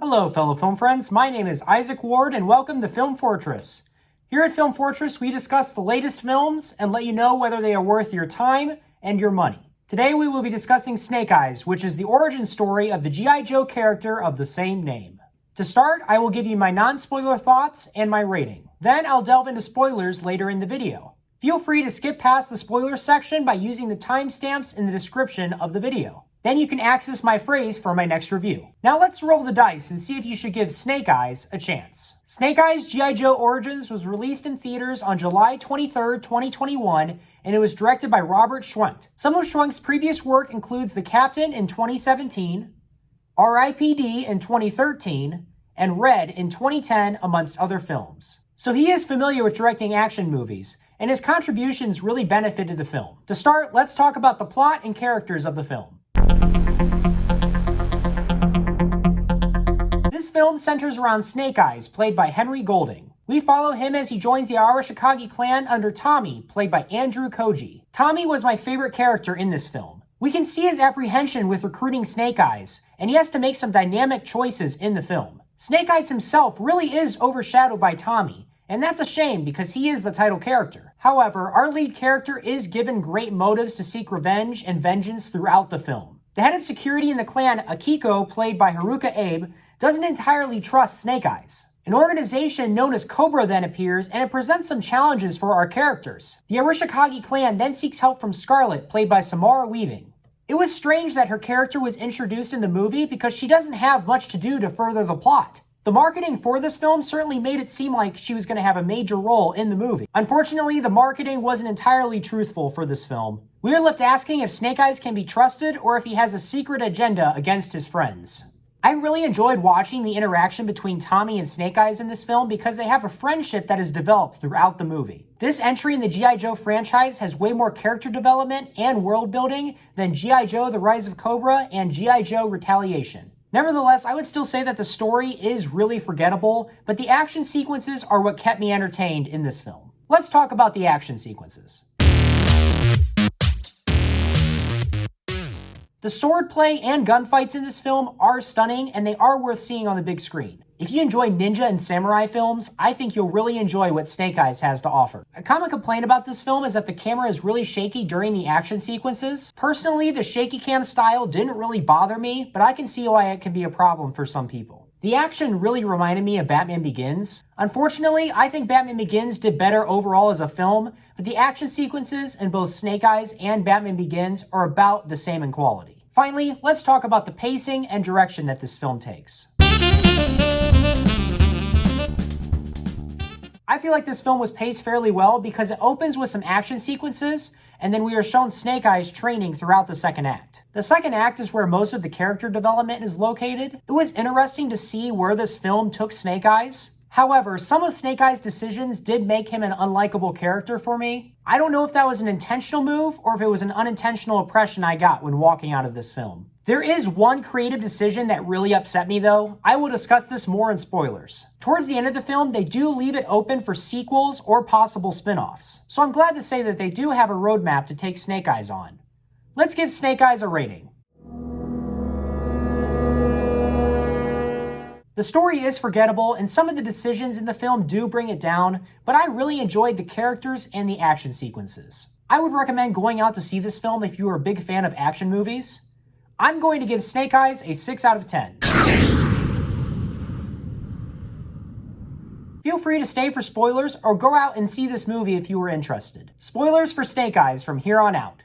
Hello, fellow film friends. My name is Isaac Ward, and welcome to Film Fortress. Here at Film Fortress, we discuss the latest films and let you know whether they are worth your time and your money. Today, we will be discussing Snake Eyes, which is the origin story of the G.I. Joe character of the same name. To start, I will give you my non-spoiler thoughts and my rating. Then, I'll delve into spoilers later in the video. Feel free to skip past the spoiler section by using the timestamps in the description of the video. Then you can access my phrase for my next review. Now let's roll the dice and see if you should give Snake Eyes a chance. Snake Eyes G.I. Joe Origins was released in theaters on July 23, 2021, and it was directed by Robert Schwenk. Some of Schwenk's previous work includes The Captain in 2017, R.I.P.D. in 2013, and Red in 2010, amongst other films. So he is familiar with directing action movies, and his contributions really benefited the film. To start, let's talk about the plot and characters of the film. This film centers around Snake Eyes, played by Henry Golding. We follow him as he joins the Arashikage clan under Tommy, played by Andrew Koji. Tommy was my favorite character in this film. We can see his apprehension with recruiting Snake Eyes, and he has to make some dynamic choices in the film. Snake Eyes himself really is overshadowed by Tommy, and that's a shame because he is the title character. However, our lead character is given great motives to seek revenge and vengeance throughout the film. The head of security in the clan, Akiko, played by Haruka Abe, doesn't entirely trust Snake Eyes. An organization known as Cobra then appears, and it presents some challenges for our characters. The Arashikage clan then seeks help from Scarlet, played by Samara Weaving. It was strange that her character was introduced in the movie because she doesn't have much to do to further the plot. The marketing for this film certainly made it seem like she was going to have a major role in the movie. Unfortunately, the marketing wasn't entirely truthful for this film. We are left asking if Snake Eyes can be trusted or if he has a secret agenda against his friends. I really enjoyed watching the interaction between Tommy and Snake Eyes in this film because they have a friendship that is developed throughout the movie. This entry in the G.I. Joe franchise has way more character development and world building than G.I. Joe: The Rise of Cobra and G.I. Joe: Retaliation. Nevertheless, I would still say that the story is really forgettable, but the action sequences are what kept me entertained in this film. Let's talk about the action sequences. The swordplay and gunfights in this film are stunning, and they are worth seeing on the big screen. If you enjoy ninja and samurai films, I think you'll really enjoy what Snake Eyes has to offer. A common complaint about this film is that the camera is really shaky during the action sequences. Personally, the shaky cam style didn't really bother me, but I can see why it can be a problem for some people. The action really reminded me of Batman Begins. Unfortunately, I think Batman Begins did better overall as a film, but the action sequences in both Snake Eyes and Batman Begins are about the same in quality. Finally, let's talk about the pacing and direction that this film takes. I feel like this film was paced fairly well because it opens with some action sequences, and then we are shown Snake Eyes training throughout the second act. The second act is where most of the character development is located. It was interesting to see where this film took Snake Eyes. However, some of Snake Eyes' decisions did make him an unlikable character for me. I don't know if that was an intentional move or if it was an unintentional impression I got when walking out of this film. There is one creative decision that really upset me though. I will discuss this more in spoilers. Towards the end of the film, they do leave it open for sequels or possible spin-offs. So I'm glad to say that they do have a roadmap to take Snake Eyes on. Let's give Snake Eyes a rating. The story is forgettable, and some of the decisions in the film do bring it down, but I really enjoyed the characters and the action sequences. I would recommend going out to see this film if you are a big fan of action movies. I'm going to give Snake Eyes a 6 out of 10. Feel free to stay for spoilers or go out and see this movie if you were interested. Spoilers for Snake Eyes from here on out.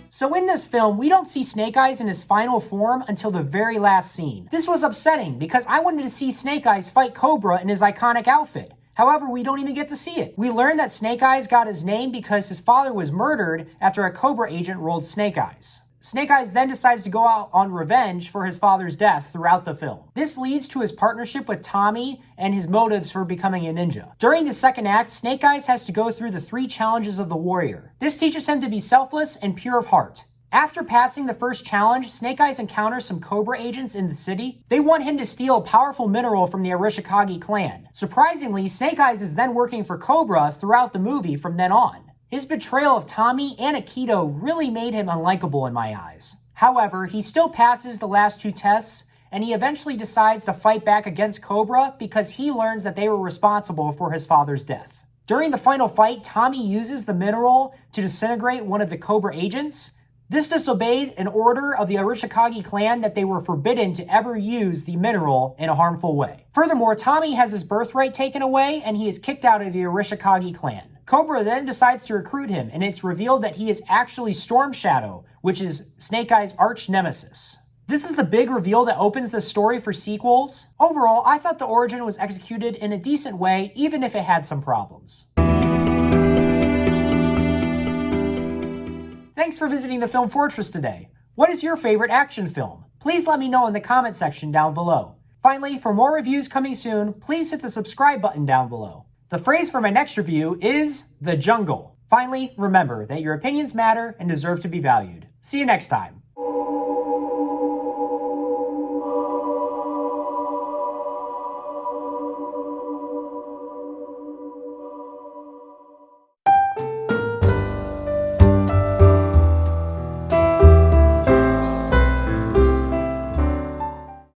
So in this film, we don't see Snake Eyes in his final form until the very last scene. This was upsetting because I wanted to see Snake Eyes fight Cobra in his iconic outfit. However, we don't even get to see it. We learn that Snake Eyes got his name because his father was murdered after a Cobra agent rolled Snake Eyes. Snake Eyes then decides to go out on revenge for his father's death throughout the film. This leads to his partnership with Tommy and his motives for becoming a ninja. During the second act, Snake Eyes has to go through the 3 challenges of the warrior. This teaches him to be selfless and pure of heart. After passing the first challenge, Snake Eyes encounters some Cobra agents in the city. They want him to steal a powerful mineral from the Arashikage clan. Surprisingly, Snake Eyes is then working for Cobra throughout the movie from then on. His betrayal of Tommy and Akito really made him unlikable in my eyes. However, he still passes the last 2 tests, and he eventually decides to fight back against Cobra because he learns that they were responsible for his father's death. During the final fight, Tommy uses the mineral to disintegrate one of the Cobra agents. This disobeyed an order of the Arashikage clan that they were forbidden to ever use the mineral in a harmful way. Furthermore, Tommy has his birthright taken away and he is kicked out of the Arashikage clan. Cobra then decides to recruit him, and it's revealed that he is actually Storm Shadow, which is Snake Eye's arch nemesis. This is the big reveal that opens the story for sequels. Overall, I thought the origin was executed in a decent way, even if it had some problems. Thanks for visiting the Film Fortress today. What is your favorite action film? Please let me know in the comment section down below. Finally, for more reviews coming soon, please hit the subscribe button down below. The phrase for my next review is the jungle. Finally, remember that your opinions matter and deserve to be valued. See you next time.